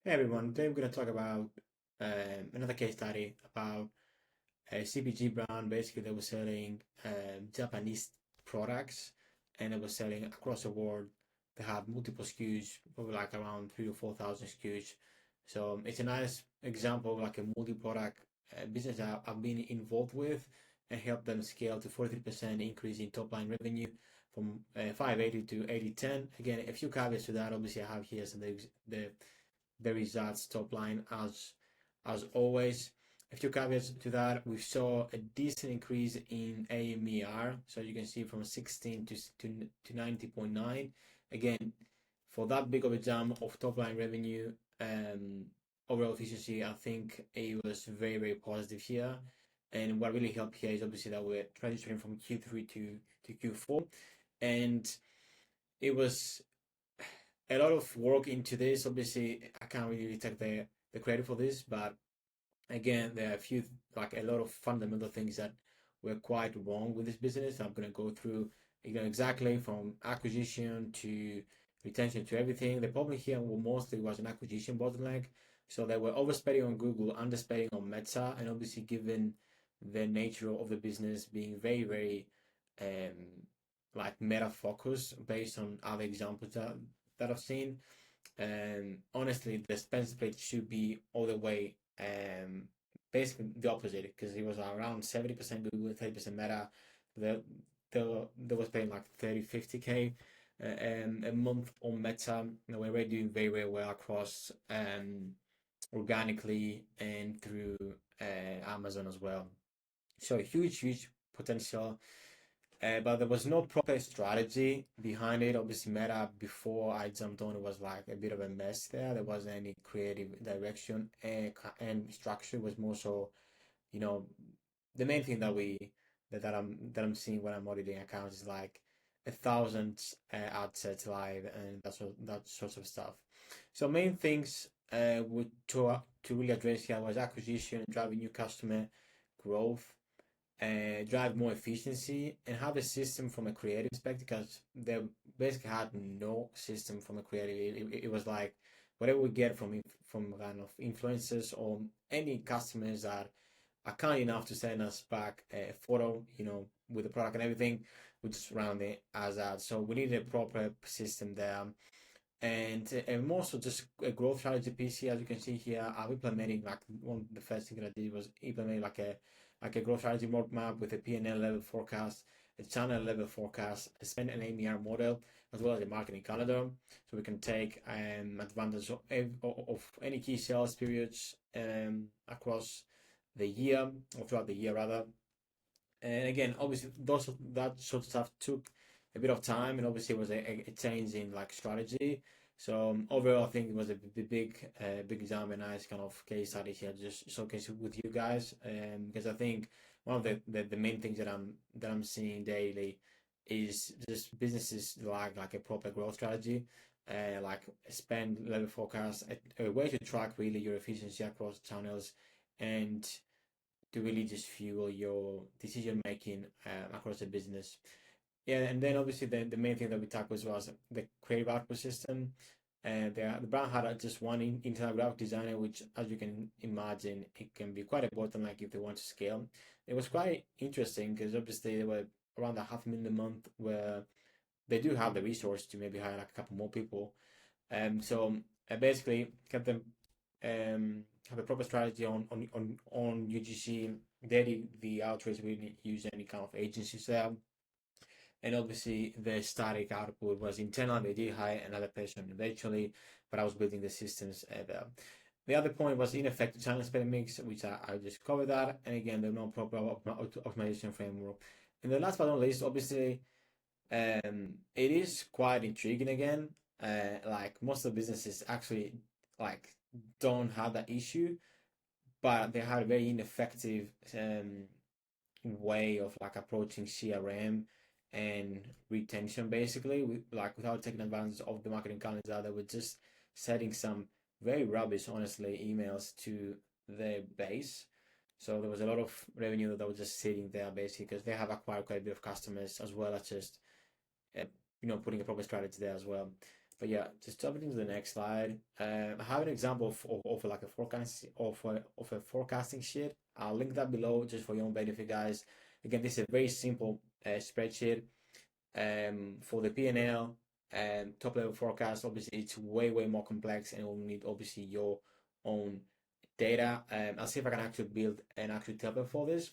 Hey everyone, today we're going to talk about another case study about a CPG brand. Basically, they were selling Japanese products and they were selling across the world. They have multiple SKUs, probably like around 3 to 4 thousand SKUs. So it's a nice example of like a multi-product business that I've been involved with and helped them scale to 43% increase in top line revenue from 580 to 8010. Again, a few caveats to that. Obviously, I have here some of the results top line as always. A few caveats to that, we saw a decent increase in AMER, so you can see from 16 to 90.9. Again, for that big of a jump of top line revenue, overall efficiency, I think it was very positive here. And what really helped here is obviously that we're transitioning from Q3 to Q4, and it was a lot of work into this. Obviously, I can't really take the credit for this, but again, there are a few, like a lot of fundamental things that were quite wrong with this business. I'm going to go through, exactly from acquisition to retention to everything. The problem here mostly was an acquisition bottleneck. So they were overspending on Google, underspending on Meta, and obviously given the nature of the business being very um, like meta focused based on other examples that I've seen. Honestly, the spend split should be all the way basically the opposite because it was around 70% Google, 30% Meta. The, they was paying like 30, 50K a month on Meta. We're already doing very well across organically and through Amazon as well. So huge potential, but there was no proper strategy behind it. Obviously, Meta before I jumped on it was like a bit of a mess there. There wasn't any creative direction and structure. It was more so, you know, the main thing that I'm seeing when I'm auditing accounts is like 1,000 ad sets live and that sorts of stuff. So main things to really address here was acquisition, driving new customer growth, drive more efficiency, and have a system from a creative perspective because they basically had no system from a creative. It was like whatever we get from kind of influencers or any customers that are kind enough to send us back a photo, with the product and everything, we just round it as that. So we need a proper system there. And more so just a growth strategy piece here. As you can see here, I'm implementing like one of the first thing that I did was implement like a growth strategy roadmap with a P&L level forecast, a channel level forecast, a spend and AMR model, as well as a marketing calendar, so we can take advantage of any key sales periods across the year or throughout the year rather. And again, obviously, that sort of stuff took a bit of time, and obviously, it was a change in like strategy. So overall, I think it was a big exam, and nice kind of case study here, just showcase it with you guys. Because I think one of the main things that I'm seeing daily is just businesses like a proper growth strategy, like a spend level forecast, a way to track really your efficiency across channels, and to really just fuel your decision making across the business. Yeah, and then obviously the main thing that we talked was the creative output system. And the brand had just one internal graphic designer, which, as you can imagine, it can be quite a bottleneck if they want to scale. It was quite interesting because obviously they were around a 500,000 a month, where they do have the resource to maybe hire like a couple more people. So I basically kept them have a proper strategy on UGC. They did the outreach. We didn't use any kind of agencies there. And obviously, the static output was internal. They did hire another person eventually, but I was building the systems there. The other point was ineffective channel spend mix, which I just covered that. And again, the non-proper optimization framework. And the last but not least, obviously, it is quite intriguing again. Like most of the businesses actually like don't have that issue, but they have a very ineffective way of like approaching CRM and retention basically without taking advantage of the marketing calendar. They were just setting some very rubbish, honestly, emails to their base. So there was a lot of revenue that was just sitting there basically because they have acquired quite a bit of customers as well as just putting a proper strategy there as well. But yeah, just jumping into the next slide. I have an example of like a forecast of a forecasting sheet. I'll link that below just for your own benefit, guys. Again, this is a very simple spreadsheet for the P&L and top level forecast. Obviously, it's way more complex, and it will need obviously your own data. I'll see if I can actually build an actual template for this.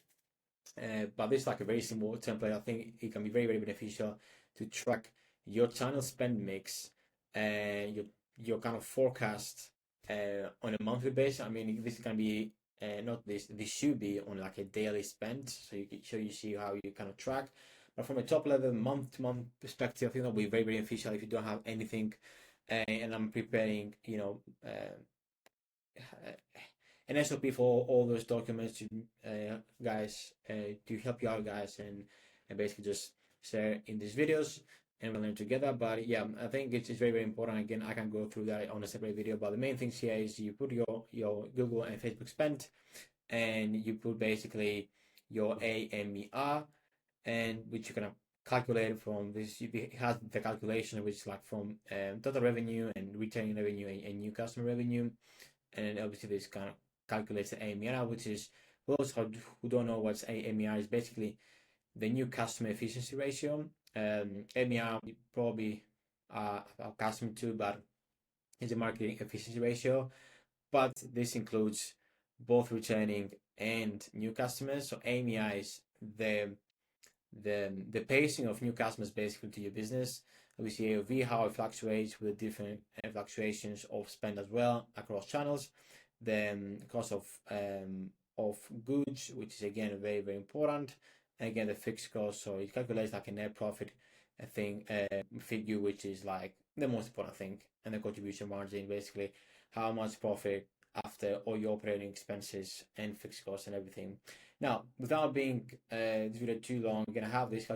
But this is like a very simple template. I think it can be very beneficial to track your channel spend mix and your kind of forecast on a monthly basis. I mean, this can be not this. This should be on like a daily spend, so you see how you kind of track. But from a top level, month to month perspective, I think that'll be very beneficial if you don't have anything. And I'm preparing, an SOP for all those documents to guys to help you out, guys, and basically just share in these videos and we'll learn together. But yeah, I think it's very important. Again, I can go through that on a separate video, but the main things here is you put your Google and Facebook spend, and you put basically your AMER, and which you can calculate from this. It has the calculation which is like from total revenue and returning revenue and new customer revenue, and obviously this kind of calculates the AMER, which is, for those who don't know what's AMER, is basically the new customer efficiency ratio. AMER you probably are accustomed to, but it's a marketing efficiency ratio. But this includes both returning and new customers. So AMER is the pacing of new customers basically to your business. We see AOV, how it fluctuates with different fluctuations of spend as well across channels. The cost of goods, which is again very important. And again, the fixed cost, so it calculates like a net profit thing figure, which is like the most important thing, and the contribution margin, basically how much profit after all your operating expenses and fixed costs and everything. Now, without being this video too long, I'm gonna have this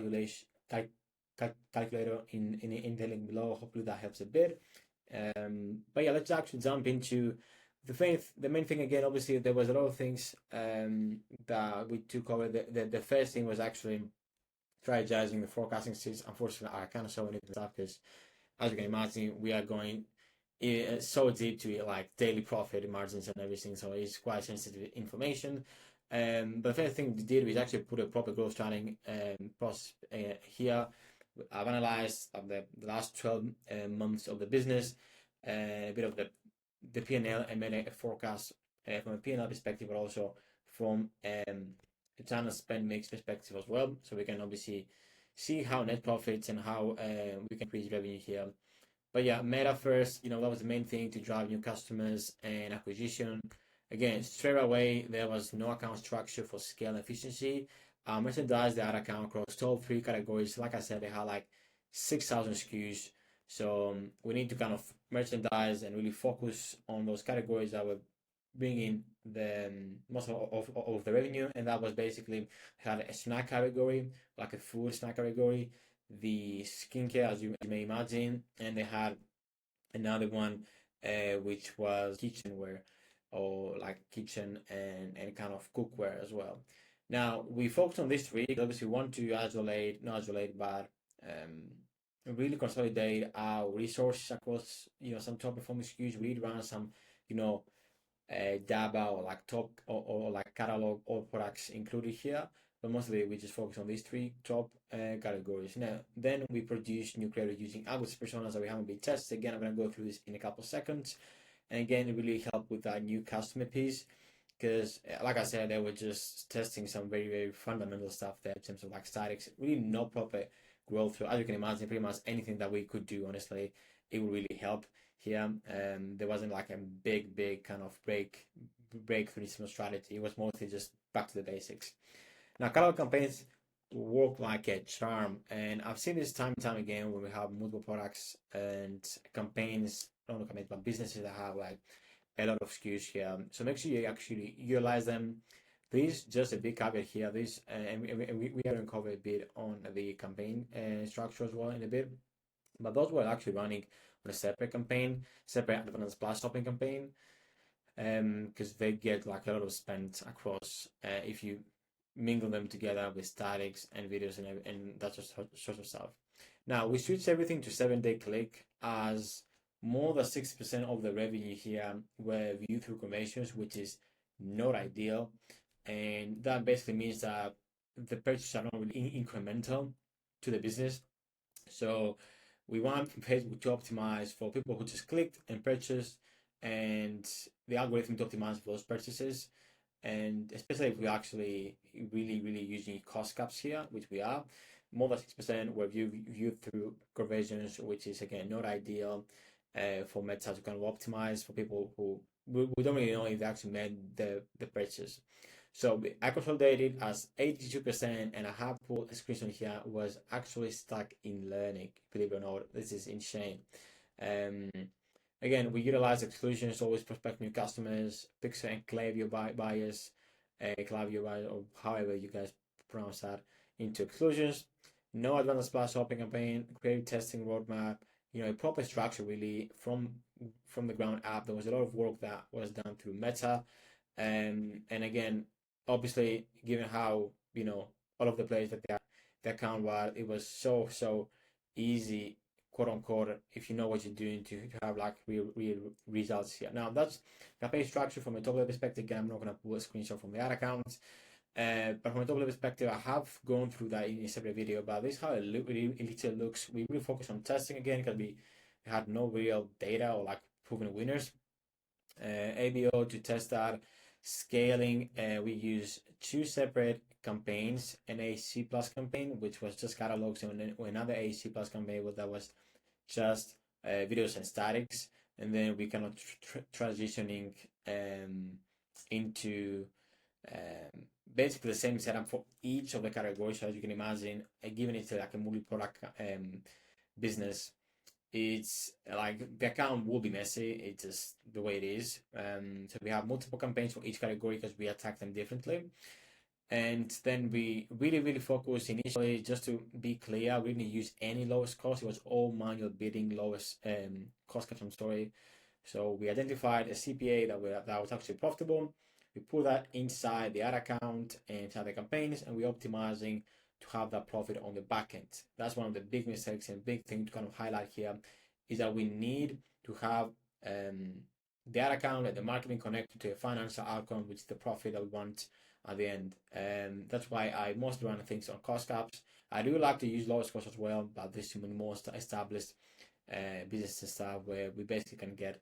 calculator in the link below. Hopefully that helps a bit. But yeah, let's actually jump into the main thing again. Obviously, there was a lot of things that we took over. The first thing was actually strategizing the forecasting series. Unfortunately, I kind of saw it stuff because, as you can imagine, we are going so deep to like daily profit margins and everything, so it's quite sensitive information. But the first thing we did was actually put a proper growth strategy process here. I've analyzed the last 12 months of the business, a bit of the P&L, and made a forecast from a P&L perspective, but also from a channel spend mix perspective as well. So we can obviously see how net profits and how we can increase revenue here. But yeah, meta first, that was the main thing to drive new customers and acquisition. Again, straight away, there was no account structure for scale and efficiency. Merchandise, they had account across top 3 categories. Like I said, they had like 6,000 SKUs. So we need to kind of merchandise and really focus on those categories that were bringing the most of the revenue. And that was basically had a snack category, like a food snack category, the skincare, as you may imagine, and they had another one which was kitchenware, or like kitchen and kind of cookware as well. Now we focus on these three. Obviously, we want to not isolate, but really consolidate our resources across some top performing SKUs. We run some data or like top or like catalog or products included here, but mostly we just focus on these three top categories. Now, then we produce new creative using August personas that we haven't been tested. Again, I'm going to go through this in a couple of seconds. And again, it really helped with that new customer piece because, like I said, they were just testing some very fundamental stuff there in terms of like statics, really no proper growth. So as you can imagine, pretty much anything that we could do, honestly, it would really help here. There wasn't like a big kind of breakthrough strategy. It was mostly just back to the basics. Now, catalog campaigns work like a charm, and I've seen this time and time again when we have multiple products and campaigns, not campaigns, but businesses that have like a lot of SKUs here. So make sure you actually utilize them. Please, just a big caveat here. This and we are going to cover a bit on the campaign structure as well in a bit, but those were actually running on a separate campaign, separate Advanced Plus shopping campaign, because they get like a lot of spend across if you mingle them together with statics and videos and that sort of stuff. Now we switched everything to 7-day click, as more than 60% of the revenue here were viewed through conversions, which is not ideal. And that basically means that the purchases are not really incremental to the business. So we want Facebook to optimize for people who just clicked and purchased, and the algorithm to optimize for those purchases. And especially if we're actually really using cost caps here, which we are, more than 6% were viewed through conversions, which is again not ideal for Meta to kind of optimize for people who we don't really know if they actually made the purchase. So I consolidated as 82%, and I have put a screenshot here, was actually stuck in learning. Believe it or not, this is insane. Um, Again, we utilize exclusions, always prospect new customers, Pixel and Klaviyo buyers, Klaviyo buyers, or however you guys pronounce that, into exclusions. No advanced splash shopping campaign, creative testing roadmap, a proper structure really from the ground up. There was a lot of work that was done through Meta, and again, obviously, given how all of the players that the account was, it was so easy, quote unquote, if you know what you're doing, to have like real results here. Now that's campaign structure from a top level perspective. Again, I'm not gonna put a screenshot from the ad accounts. But from a top level perspective, I have gone through that in a separate video, but this is how it literally looks. We really focus on testing again because we had no real data or like proven winners. ABO to test that. Scaling, we use two separate campaigns, an AC plus campaign, which was just catalogs, and another AC plus campaign that was just videos and statics. And then we kind of transitioning into basically the same setup for each of the categories. So as you can imagine, given it's like a multi-product business, it's like the account will be messy. It's just the way it is. So we have multiple campaigns for each category because we attack them differently. And then we really focus initially, just to be clear, we didn't use any lowest cost. It was all manual bidding, lowest cost cap, I'm sorry. So we identified a CPA that was actually profitable. We put that inside the ad account and inside the campaigns, and we're optimizing to have that profit on the back end. That's one of the big mistakes and big thing to kind of highlight here, is that we need to have the ad account and the marketing connected to a financial outcome, which is the profit that we want at the end. And that's why I mostly run things on cost caps. I do like to use lowest cost as well, but this is the most established business and stuff where we basically can get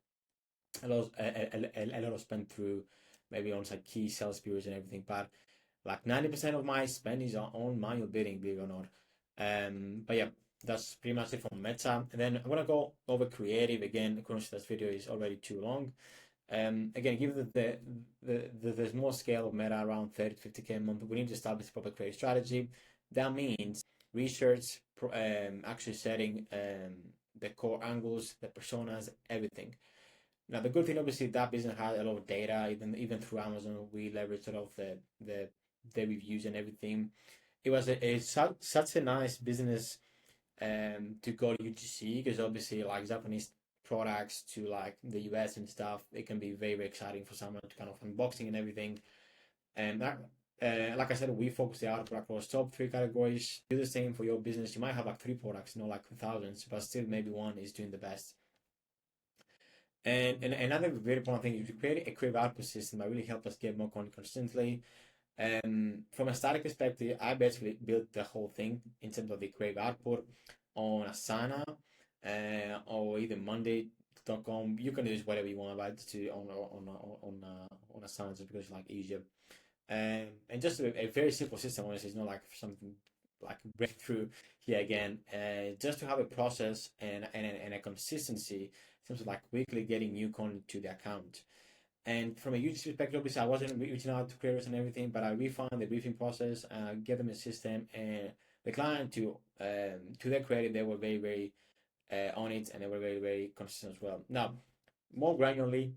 a lot of spend through maybe on like key sales periods and everything. But like 90% of my spend is on manual bidding, believe it or not. But yeah, that's pretty much it from Meta. And then I'm gonna go over creative again. Of course, this video is already too long. Again, given the small scale of Meta, around 30 to 50K a month, we need to establish a proper creative strategy. That means research, actually setting the core angles, the personas, everything. Now, the good thing, obviously, that business has a lot of data. Even through Amazon, we leverage a lot of the reviews and everything. It was such a nice business to go to UGC, because obviously, like Japanese products to like the US and stuff, it can be very exciting for someone to kind of unboxing and everything. And that, like I said, we focus the output across top 3 categories. Do the same for your business. You might have like 3 products, not like thousands, but still maybe one is doing the best. And another very important thing is to create a creative output system that really help us get more content consistently. From a static perspective, I basically built the whole thing in terms of the creative output on Asana or either Monday.com. You can use whatever you want, but to on Asana just because it's like easier. And just a very simple system. Honestly, it's not like something like breakthrough here again. Just to have a process and a consistency in terms of like weekly getting new content to the account. And from a user perspective, obviously, I wasn't reaching out to creators and everything, but I refined the briefing process, give them a system, and the client to their credit, they were very on it, and they were very consistent as well. Now, more granularly,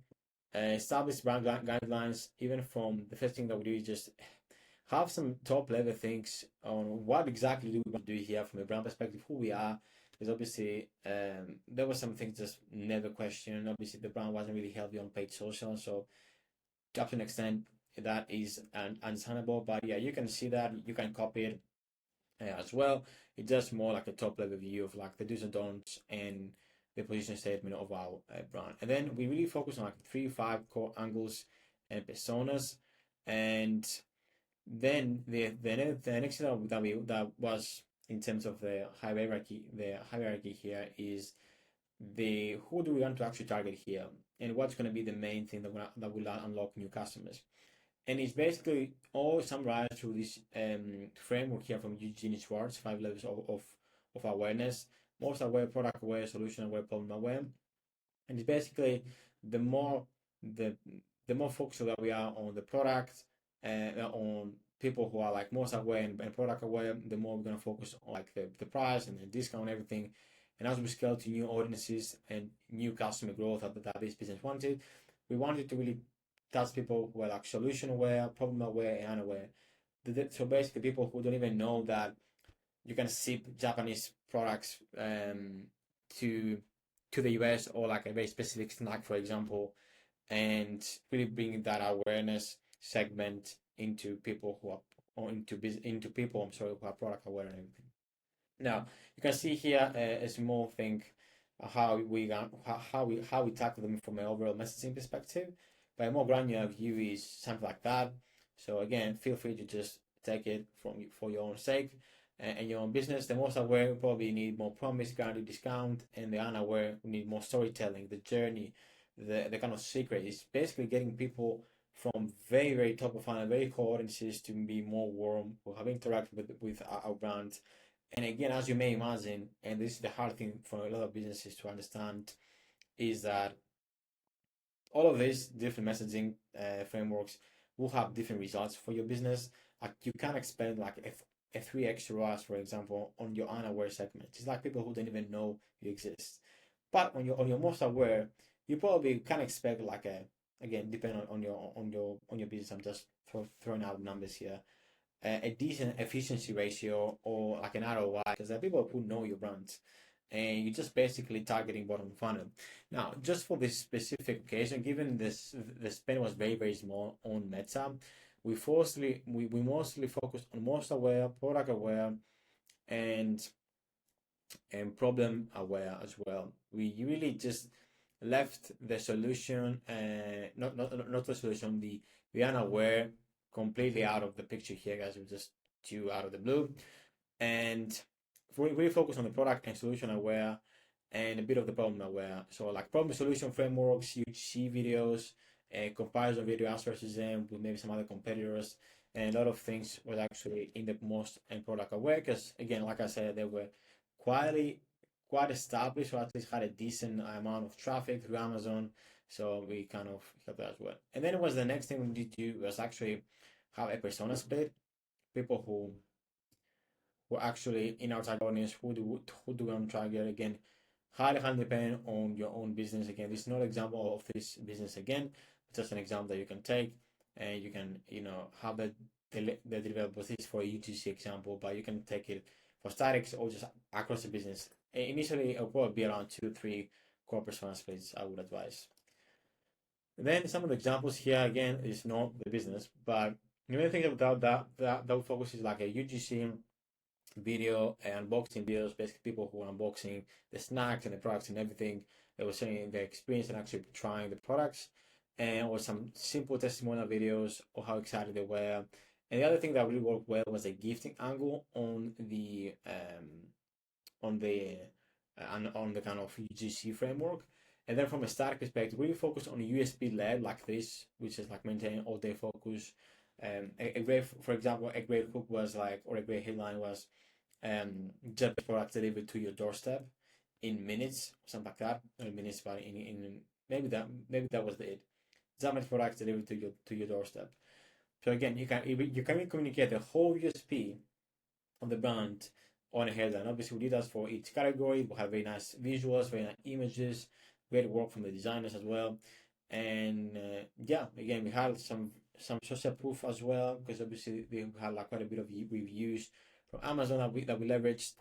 establish brand guidelines. Even from the first thing that we do is just have some top level things on what exactly do we want to do here from a brand perspective, who we are. Because obviously, there were some things just never questioned. Obviously, the brand wasn't really healthy on paid social, so to an extent, that is understandable. But yeah, you can see that, you can copy it as well. It's just more like a top level view of like the do's and don'ts and the position statement of our brand. And then we really focus on like 3, 5 core angles and personas. And then the next thing that was in terms of the hierarchy here is the who do we want to actually target here, and what's going to be the main thing that will unlock new customers. And it's basically all summarized through this framework here from Eugene Schwartz, 5 levels of awareness: most aware, product aware, solution aware, problem aware. And it's basically the more the the more focused that we are on the product and on people who are like most aware and product aware, the more we're going to focus on like the price and the discount and everything. And as we scale to new audiences and new customer growth that this business wanted, we wanted to really touch people who are like solution aware, problem aware, and unaware. So basically, people who don't even know that you can ship Japanese products to the US, or like a very specific snack, for example, and really bring that awareness segment into people who are or into people, I'm sorry, who are product aware and everything. Now you can see here a small thing, how we tackle them from an overall messaging perspective. But a more granular view is something like that. So again, feel free to just take it from for your own sake and your own business. The most aware probably need more promise, guaranteed discount, and the unaware need more storytelling, the journey, the kind of secret. Is basically getting people from very top of funnel, very core audiences to be more warm, who have interacted with our brand. And again, as you may imagine, and this is the hard thing for a lot of businesses to understand, is that all of these different messaging frameworks will have different results for your business. Like you can expect like a 3x ROAS, for example, on your unaware segment. It's like people who don't even know you exist. But on your most aware, you probably can expect like a, again, depending on your business. I'm just throwing out numbers here, a decent efficiency ratio or like an ROI, because there are people who know your brand and you're just basically targeting bottom funnel. Now, just for this specific occasion, given the spend was very small on Meta, we mostly focused on most aware, product aware, and problem aware as well. We really just left the solution, not the solution, the unaware completely out of the picture here, guys. We just do out of the blue, and we really focus on the product and solution aware and a bit of the problem aware. So like problem solution frameworks, UGC videos, comparison video us versus them with maybe some other competitors, and a lot of things was actually in the most and product aware, because again, like I said, they were quite established, or at least had a decent amount of traffic through Amazon. So we kind of got that as well. And then it was the next thing we need to do was actually have a persona split. People who actually in our target audience, who do we want to target. Again, highly dependent on your own business. Again, this is not an example of this business again, it's just an example that you can take, and you can have the developers. This is for a UGC example, but you can take it for statics or just across the business. Initially, it will probably be around 2-3 core persona splits, I would advise. And then some of the examples here again is not the business, but the main thing about that focus is like a UGC video and unboxing videos, basically people who are unboxing the snacks and the products and everything. They were sharing their experience and actually trying the products, and or some simple testimonial videos of how excited they were. And the other thing that really worked well was the gifting angle on the on the kind of UGC framework. And then from a static perspective, really focus on USB led like this, which is like maintaining all day focus. A great, for example, a great hook was like, or a great headline was, just product delivered to your doorstep in minutes, something like that. Not in minutes, but in maybe that was it. Japanese products delivered to your doorstep. So again, you can communicate the whole USP of the brand on a headline. Obviously, we did that for each category. We have very nice visuals, very nice images, great work from the designers as well. And yeah, again, we had some social proof as well, because obviously we had like quite a bit of reviews from Amazon that we leveraged.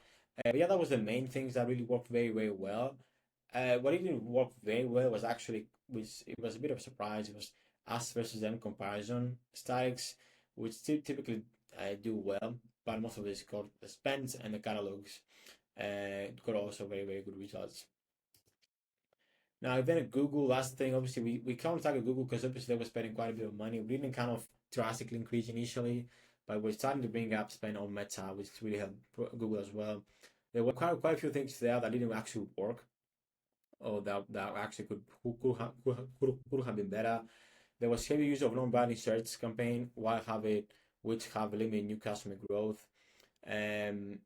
But yeah, that was the main things that really worked very well. What didn't work very well was actually, which it was a bit of a surprise. It was us versus them comparison statics, which typically do well. but most of this got the spends and the catalogs got also very, very good results. Now, then at Google, last thing, obviously, we can't target Google because obviously they were spending quite a bit of money. We didn't kind of drastically increase initially, but we're starting to bring up spend on Meta, which really helped Google as well. There were quite a few things there that didn't actually work, or that actually could have been better. There was heavy use of non-branding search campaign, which have limited new customer growth. Um,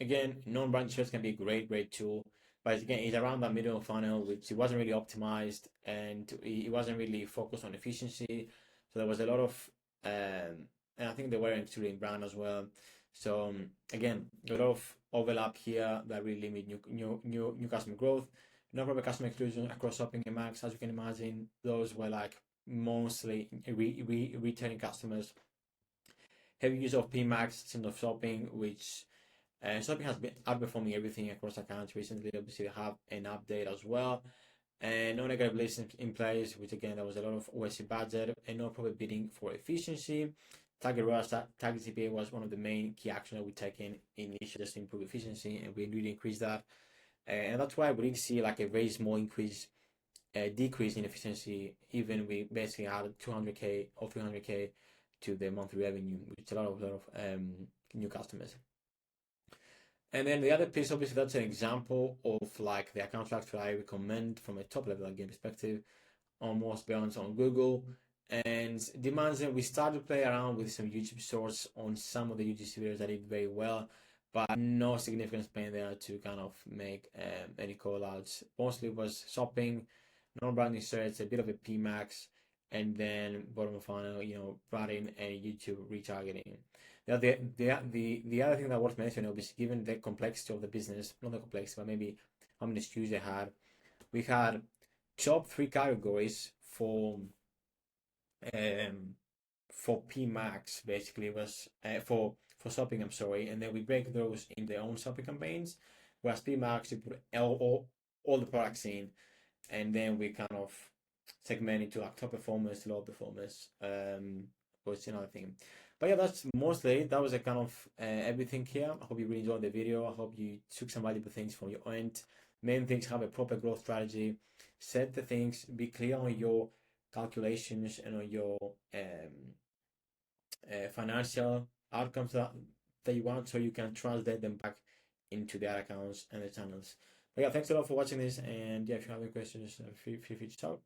Again, non-brand search can be a great tool, but again, it's around that middle funnel, which it wasn't really optimized and it wasn't really focused on efficiency. So there was a lot of, and I think they were including brand as well. So again, a lot of overlap here that really limit new customer growth. No proper customer exclusion across shopping and Max, as you can imagine, those were like mostly returning customers. Heavy use of PMAX instead of shopping, which shopping has been outperforming everything across accounts recently. Obviously, they have an update as well. And no negative lists in place, which again, there was a lot of OSC budget and no proper bidding for efficiency. Target ROAS, target CPA was one of the main key actions that we taken initially just to improve efficiency, and we really increased that. And that's why we did see like a very small decrease in efficiency, even we basically added 200K or 300K to the monthly revenue, which is a lot of new customers. And then the other piece, obviously, that's an example of like the account structure I recommend from a top level game perspective, almost balanced on Google. And demands that we started to play around with some YouTube shorts on some of the UGC videos that did very well, but no significant spend there to kind of make any call outs. Mostly was shopping, non-branding search, a bit of a PMAX, and then bottom of funnel, branding and YouTube retargeting. Now, the other thing that worth mentioning, obviously, given the complexity of the business, not the complexity, but maybe how many SKUs they had, we had top 3 categories um, for PMAX, basically was for shopping, I'm sorry, and then we break those in their own shopping campaigns, whereas PMAX, you put all the products in, and then we kind of segment into like top performers, low performers, was another thing. But yeah, that was a kind of everything here. I hope you really enjoyed the video. I hope you took some valuable things from your end. Main things: have a proper growth strategy, set the things, be clear on your calculations and on your financial outcomes that you want, so you can translate them back into the ad accounts and the channels. But yeah, thanks a lot for watching this, and yeah, if you have any questions, feel free to talk.